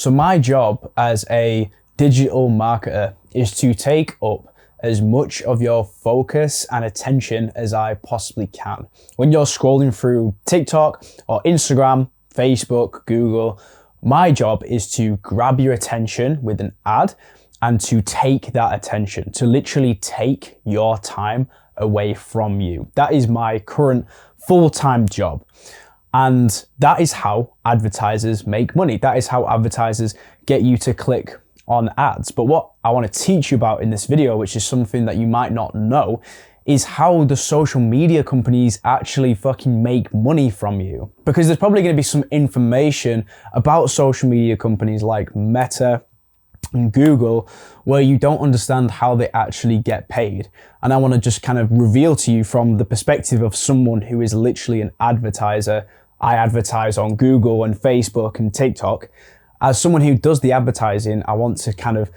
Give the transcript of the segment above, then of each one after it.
So my job as a digital marketer is to take up as much of your focus and attention as I possibly can. When you're scrolling through TikTok or Instagram, Facebook, Google, my job is to grab your attention with an ad and to take that attention, to literally take your time away from you. That is my current full-time job. And that is how advertisers make money. That is how advertisers get you to click on ads. But what I want to teach you about in this video, which is something that you might not know, is how the social media companies actually fucking make money from you. Because there's probably going to be some information about social media companies like Meta and Google where you don't understand how they actually get paid. And I want to just kind of reveal to you from the perspective of someone who is literally an advertiser. I advertise on Google and Facebook and TikTok. As someone who does the advertising, I want to kind of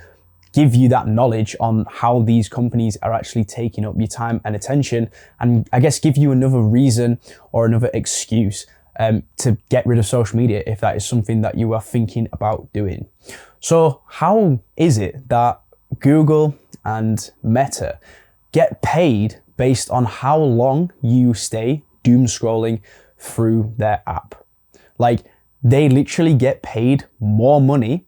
give you that knowledge on how these companies are actually taking up your time and attention, and I guess give you another reason or another excuse to get rid of social media if that is something that you are thinking about doing. So how is it that Google and Meta get paid based on how long you stay doom scrolling through their app? Like, they literally get paid more money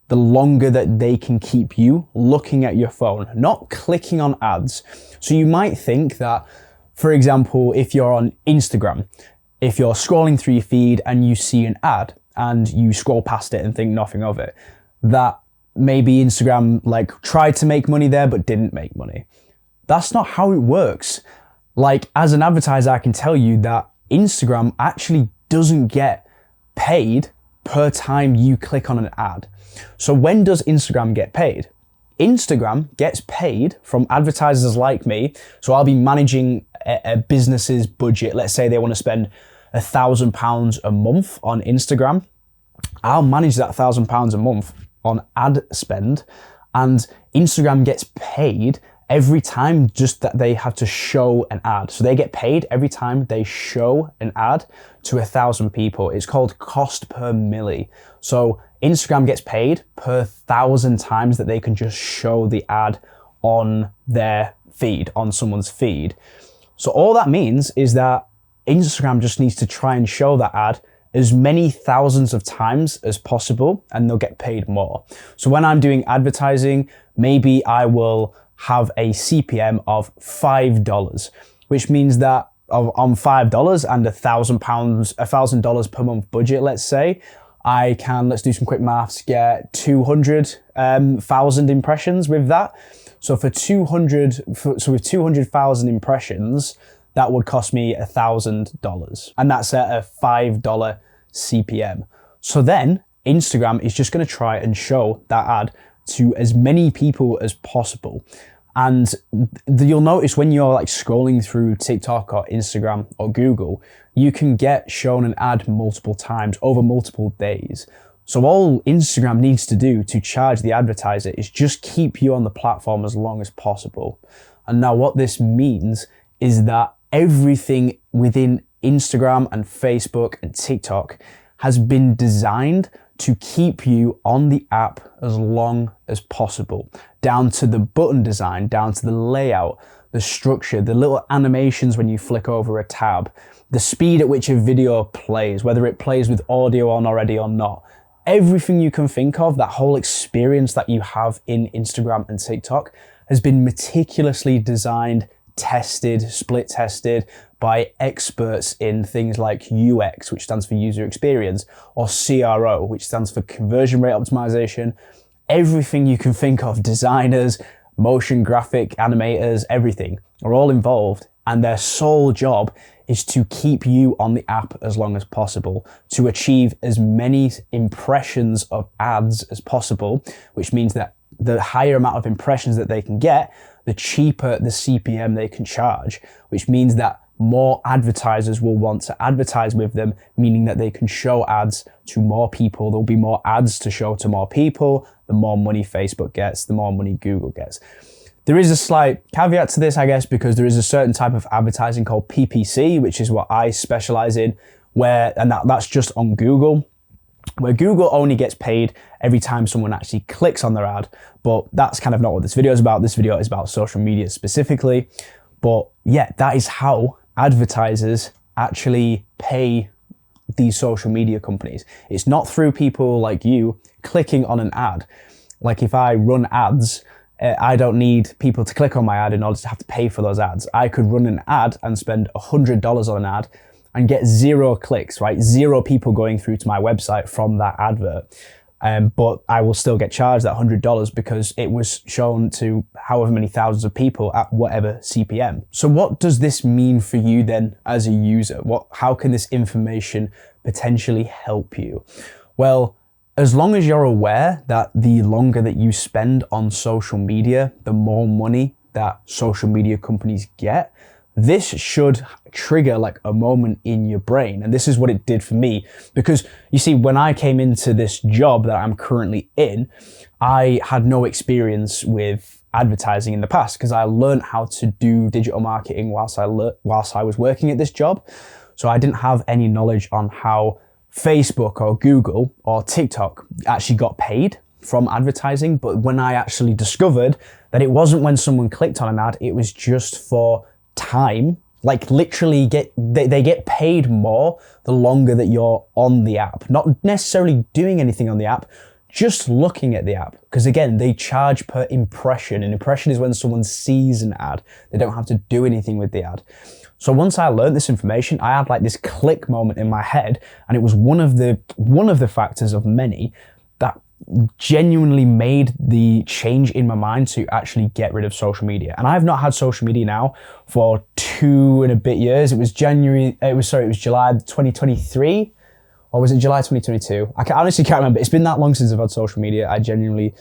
the longer that they can keep you looking at your phone, not clicking on ads. So you might think that, for example, if you're on Instagram, if you're scrolling through your feed and you see an ad and you scroll past it and think nothing of it, that maybe Instagram like tried to make money there but didn't make money. That's not how it works. Like, as an advertiser, I can tell you that Instagram actually doesn't get paid per time you click on an ad. So when does Instagram get paid? Instagram gets paid from advertisers like me. So I'll be managing a business's budget. Let's say they want to spend £1,000 a month on Instagram. I'll manage that £1,000 a month on ad spend, and Instagram gets paid every time just that they have to show an ad. So they get paid every time they show an ad to 1,000 people. It's called cost per milli. So Instagram gets paid per 1,000 times that they can just show the ad on their feed, on someone's feed. So all that means is that Instagram just needs to try and show that ad as many thousands of times as possible, and they'll get paid more. So when I'm doing advertising, maybe I will have a CPM of $5, which means that on $5 and $1,000 per month budget, let's say, I can, let's do some quick maths, get 200,000 impressions with that. So with 200,000 impressions, that would cost me $1,000, and that's at a $5 CPM. So then Instagram is just going to try and show that ad to as many people as possible. And you'll notice when you're like scrolling through TikTok or Instagram or Google, you can get shown an ad multiple times over multiple days. So all Instagram needs to do to charge the advertiser is just keep you on the platform as long as possible. And now what this means is that everything within Instagram and Facebook and TikTok has been designed to keep you on the app as long as possible, down to the button design, down to the layout, the structure, the little animations when you flick over a tab, the speed at which a video plays, whether it plays with audio on already or not. Everything you can think of, that whole experience that you have in Instagram and TikTok has been meticulously designed, tested, split tested by experts in things like UX, which stands for user experience, or CRO, which stands for conversion rate optimization. Everything you can think of, designers, motion graphic animators, everything are all involved, and their sole job is to keep you on the app as long as possible, to achieve as many impressions of ads as possible, which means that the higher amount of impressions that they can get, the cheaper the CPM they can charge, which means that more advertisers will want to advertise with them, meaning that they can show ads to more people. There'll be more ads to show to more people. The more money Facebook gets, the more money Google gets. There is a slight caveat to this, I guess, because there is a certain type of advertising called PPC, which is what I specialize in, that's just on Google. where Google only gets paid every time someone actually clicks on their ad. But that's kind of not what this video is about. This video is about social media specifically. But yeah, that is how advertisers actually pay these social media companies. It's not through people like you clicking on an ad. Like if I run ads, I don't need people to click on my ad in order to have to pay for those ads. I could run an ad and spend $100 on an ad and get 0 clicks, right? 0 people going through to my website from that advert. But I will still get charged that $100 because it was shown to however many thousands of people at whatever CPM. So what does this mean for you then as a user? How can this information potentially help you? Well, as long as you're aware that the longer that you spend on social media, the more money that social media companies get, this should trigger like a moment in your brain. And this is what it did for me. Because you see, when I came into this job that I'm currently in, I had no experience with advertising in the past because I learned how to do digital marketing whilst I was working at this job. So I didn't have any knowledge on how Facebook or Google or TikTok actually got paid from advertising. But when I actually discovered that it wasn't when someone clicked on an ad, it was just for time, like literally they get paid more the longer that you're on the app, not necessarily doing anything on the app, just looking at the app. Because again, they charge per impression. An impression is when someone sees an ad. They don't have to do anything with the ad. So once I learned this information, I had like this click moment in my head, and it was one of the factors of many that genuinely made the change in my mind to actually get rid of social media. And I've not had social media now for 2 and a bit years. It was July 2023, or was it July 2022? I honestly can't remember. It's been that long since I've had social media. I genuinely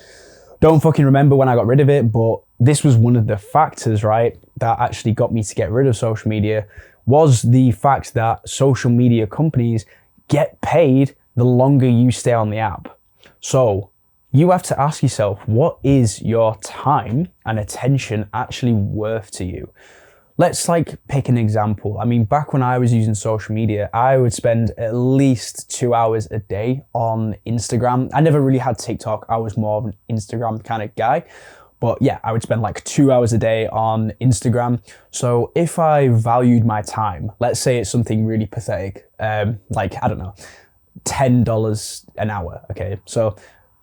don't fucking remember when I got rid of it, but this was one of the factors, right, that actually got me to get rid of social media, was the fact that social media companies get paid the longer you stay on the app. So you have to ask yourself, what is your time and attention actually worth to you? Let's pick an example. I mean, back when I was using social media, I would spend at least 2 hours a day on Instagram. I never really had TikTok. I was more of an Instagram kind of guy. But yeah, I would spend 2 hours a day on Instagram. So if I valued my time, let's say it's something really pathetic, I don't know, $10 an hour, okay? So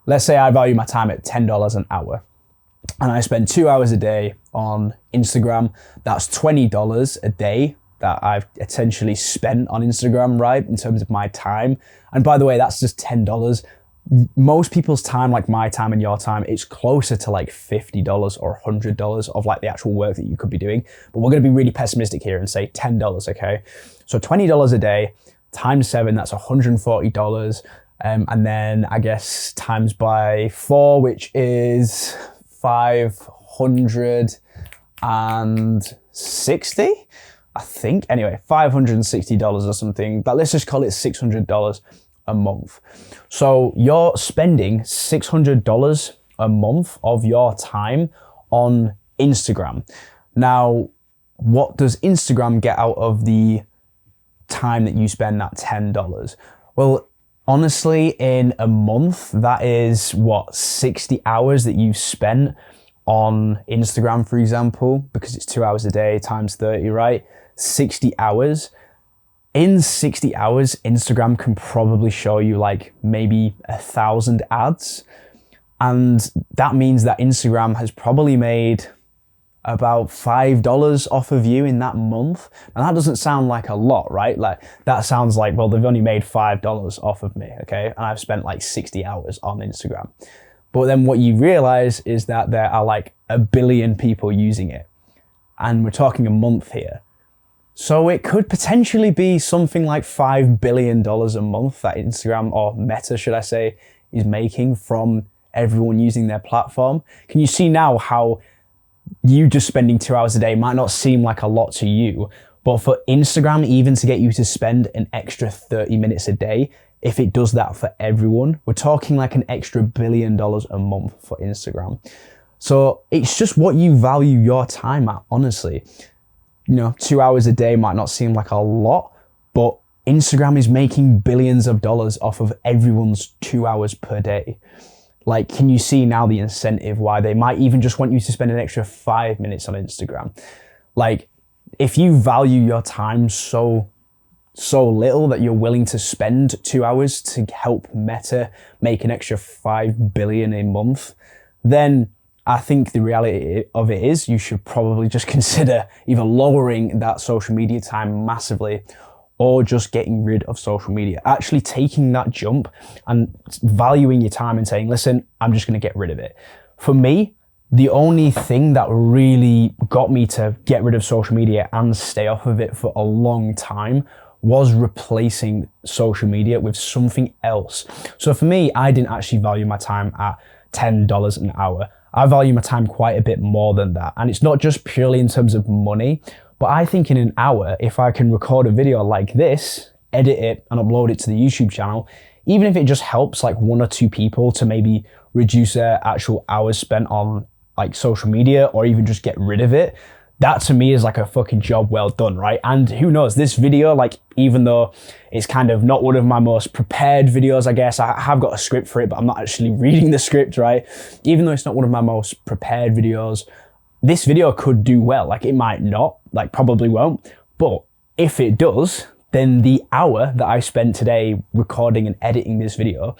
let's say I value my time at $10 an hour, and I spend 2 hours a day on Instagram. That's $20 a day that I've essentially spent on Instagram, right, in terms of my time. And by the way, that's just $10. Most people's time, like my time and your time, it's closer to $50 or $100 of the actual work that you could be doing. But we're going to be really pessimistic here and say $10, okay? So $20 a day times 7, that's $140. And then I guess times by 4, which is 560, I think. Anyway, $560 or something, but let's just call it $600 a month. So you're spending $600 a month of your time on Instagram. Now, what does Instagram get out of the time that you spend that $10? Well, honestly, in a month, that is 60 hours that you've spent on Instagram, for example, because it's 2 hours a day times 30, right? 60 hours. In 60 hours, Instagram can probably show you maybe 1,000 ads. And that means that Instagram has probably made about $5 off of you in that month. And that doesn't sound like a lot, right? That sounds like, well, they've only made $5 off of me, okay? And I've spent 60 hours on Instagram. But then what you realize is that there are 1 billion people using it. And we're talking a month here. So it could potentially be something like $5 billion a month that Instagram, or Meta, should I say, is making from everyone using their platform. Can you see now how you just spending 2 hours a day might not seem like a lot to you, but for Instagram, even to get you to spend an extra 30 minutes a day, if it does that for everyone, we're talking an extra $1 billion a month for Instagram. So it's just what you value your time at, honestly. 2 hours a day might not seem like a lot, but Instagram is making billions of dollars off of everyone's 2 hours per day. Like, can you see now the incentive why they might even just want you to spend an extra 5 minutes on Instagram? Like, if you value your time so little that you're willing to spend 2 hours to help Meta make an extra 5 billion a month, then I think the reality of it is you should probably just consider either lowering that social media time massively or just getting rid of social media. Actually taking that jump and valuing your time and saying, listen, I'm just going to get rid of it. For me, the only thing that really got me to get rid of social media and stay off of it for a long time was replacing social media with something else. So for me, I didn't actually value my time at $10 an hour. I value my time quite a bit more than that. And it's not just purely in terms of money, but I think in an hour, if I can record a video like this, edit it and upload it to the YouTube channel, even if it just helps like 1 or 2 people to maybe reduce their actual hours spent on like social media or even just get rid of it, that to me is like a fucking job well done, right? And who knows, this video, like, even though it's kind of not one of my most prepared videos, I guess, I have got a script for it, but I'm not actually reading the script, right? Even though it's not one of my most prepared videos, this video could do well. Like, it might not, like probably won't, but if it does, then the hour that I spent today recording and editing this video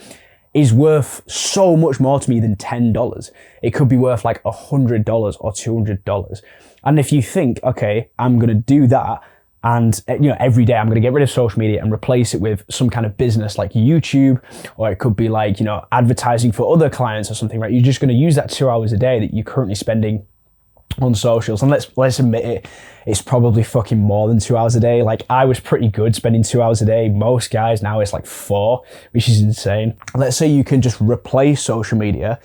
is worth so much more to me than $10. It could be worth like $100 or $200. And if you think, okay, I'm gonna do that, and every day I'm gonna get rid of social media and replace it with some kind of business like YouTube, or it could be like, advertising for other clients or something, right? You're just gonna use that 2 hours a day that you're currently spending on socials. And let's admit it, it's probably fucking more than 2 hours a day. Like, I was pretty good spending 2 hours a day. Most guys now it's like 4, which is insane. Let's say you can just replace social media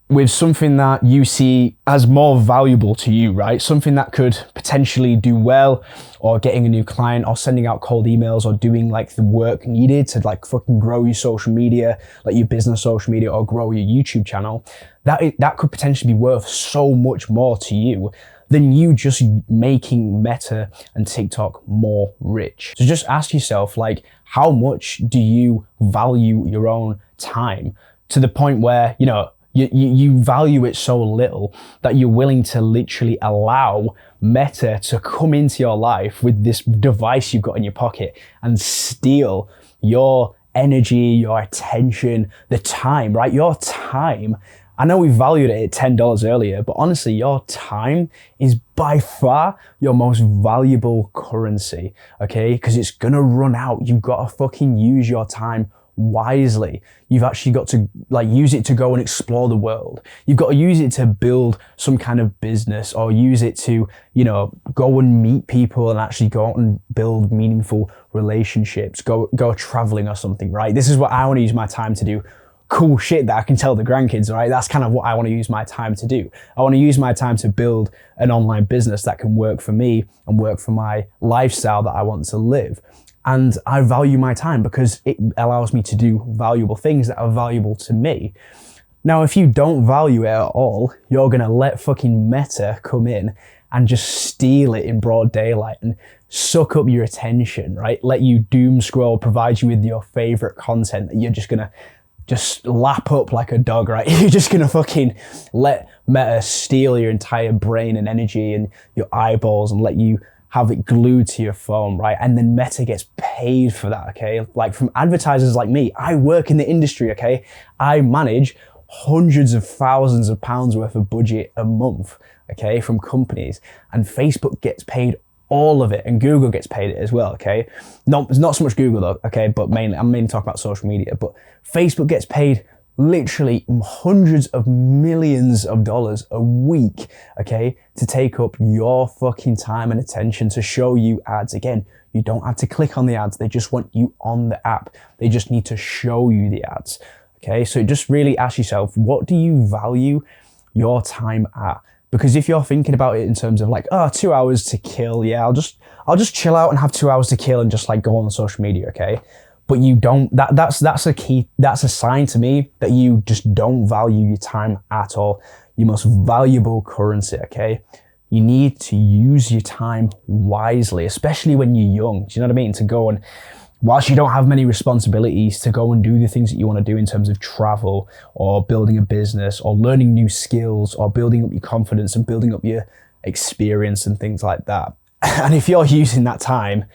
with something that you see as more valuable to you, right? Something that could potentially do well, or getting a new client, or sending out cold emails, or doing like the work needed to like fucking grow your social media, like your business social media, or grow your YouTube channel. That could potentially be worth so much more to you than you just making Meta and TikTok more rich. So just ask yourself, like, how much do you value your own time to the point where, you value it so little that you're willing to literally allow Meta to come into your life with this device you've got in your pocket and steal your energy, your attention, the time, right? Your time. I know we valued it at $10 earlier, but honestly, your time is by far your most valuable currency, okay? Because it's gonna run out. You've got to fucking use your time wisely. You've actually got to use it to go and explore the world. You've got to use it to build some kind of business, or use it to, go and meet people and actually go out and build meaningful relationships, go traveling or something, right? This is what I want to use my time to do. Cool shit that I can tell the grandkids, right? That's kind of what I want to use my time to do. I want to use my time to build an online business that can work for me and work for my lifestyle that I want to live. And I value my time because it allows me to do valuable things that are valuable to me. Now, if you don't value it at all, you're going to let fucking Meta come in and just steal it in broad daylight and suck up your attention, right? Let you doom scroll, provide you with your favorite content that you're just going to just lap up like a dog, right? You're just going to fucking let Meta steal your entire brain and energy and your eyeballs and let you have it glued to your phone, right? And then Meta gets paid for that, okay? Like, from advertisers like me, I work in the industry, okay? I manage hundreds of thousands of pounds worth of budget a month, okay, from companies. And Facebook gets paid all of it, and Google gets paid it as well, okay? Not so much Google though, okay? But I'm mainly talking about social media. But Facebook gets paid literally hundreds of millions of dollars a week, okay, to take up your fucking time and attention to show you ads. Again, you don't have to click on the ads. They just want you on the app. They just need to show you the ads, okay? So just really ask yourself, what do you value your time at? Because if you're thinking about it in terms of like, 2 hours to kill, yeah, I'll just chill out and have 2 hours to kill and just like go on social media, okay? But you don't, that's a sign to me that you just don't value your time at all. Your most valuable currency, okay? You need to use your time wisely, especially when you're young. Do you know what I mean? To go and whilst you don't have many responsibilities to go and do the things that you want to do in terms of travel or building a business or learning new skills or building up your confidence and building up your experience and things like that. And if you're using that time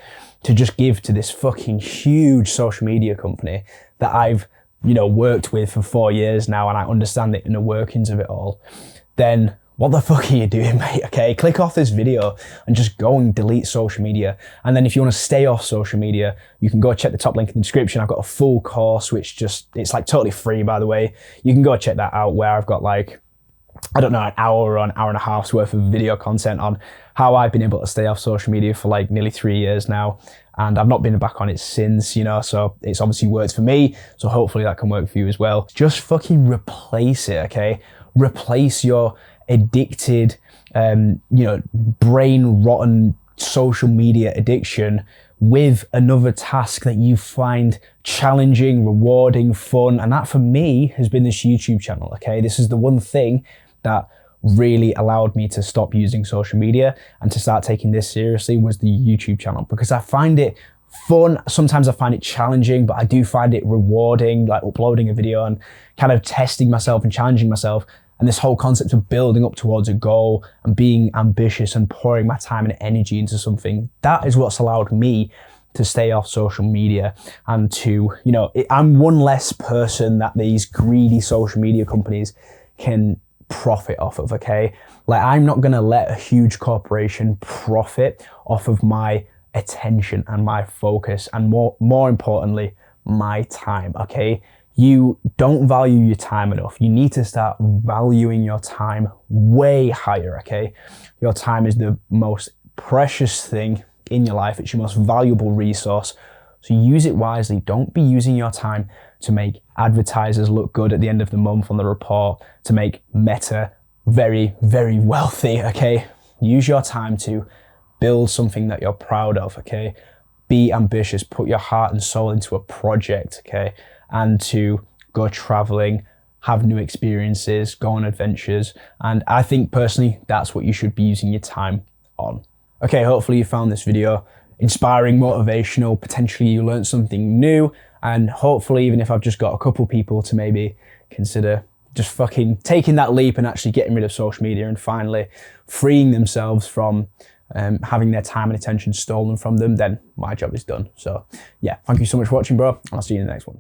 to just give to this fucking huge social media company that I've, worked with for 4 years now, and I understand the inner workings of it all, then what the fuck are you doing, mate? Okay, click off this video and just go and delete social media. And then if you want to stay off social media, you can go check the top link in the description. I've got a full course, it's like totally free, by the way. You can go check that out, where I've got like, I don't know, an hour or an hour and a half's worth of video content on how I've been able to stay off social media for like nearly 3 years now. And I've not been back on it since, so it's obviously worked for me. So hopefully that can work for you as well. Just fucking replace it, okay? Replace your addicted, brain rotten social media addiction with another task that you find challenging, rewarding, fun. And that for me has been this YouTube channel, okay? This is the one thing that really allowed me to stop using social media and to start taking this seriously, was the YouTube channel, because I find it fun. Sometimes I find it challenging, but I do find it rewarding, like uploading a video and kind of testing myself and challenging myself. And this whole concept of building up towards a goal and being ambitious and pouring my time and energy into something, that is what's allowed me to stay off social media and to, I'm one less person that these greedy social media companies can profit off of, okay? Like, I'm not gonna let a huge corporation profit off of my attention and my focus, and more importantly, my time, okay? You don't value your time enough. You need to start valuing your time way higher, okay? Your time is the most precious thing in your life. It's your most valuable resource. So use it wisely. Don't be using your time to make advertisers look good at the end of the month on the report, to make Meta very, very wealthy, okay? Use your time to build something that you're proud of, okay? Be ambitious, put your heart and soul into a project, okay? And to go traveling, have new experiences, go on adventures. And I think personally, that's what you should be using your time on. Okay, hopefully you found this video inspiring, motivational, potentially you learned something new, and hopefully even if I've just got a couple people to maybe consider just fucking taking that leap and actually getting rid of social media and finally freeing themselves from having their time and attention stolen from them, then my job is done. So yeah, thank you so much for watching, bro. I'll see you in the next one.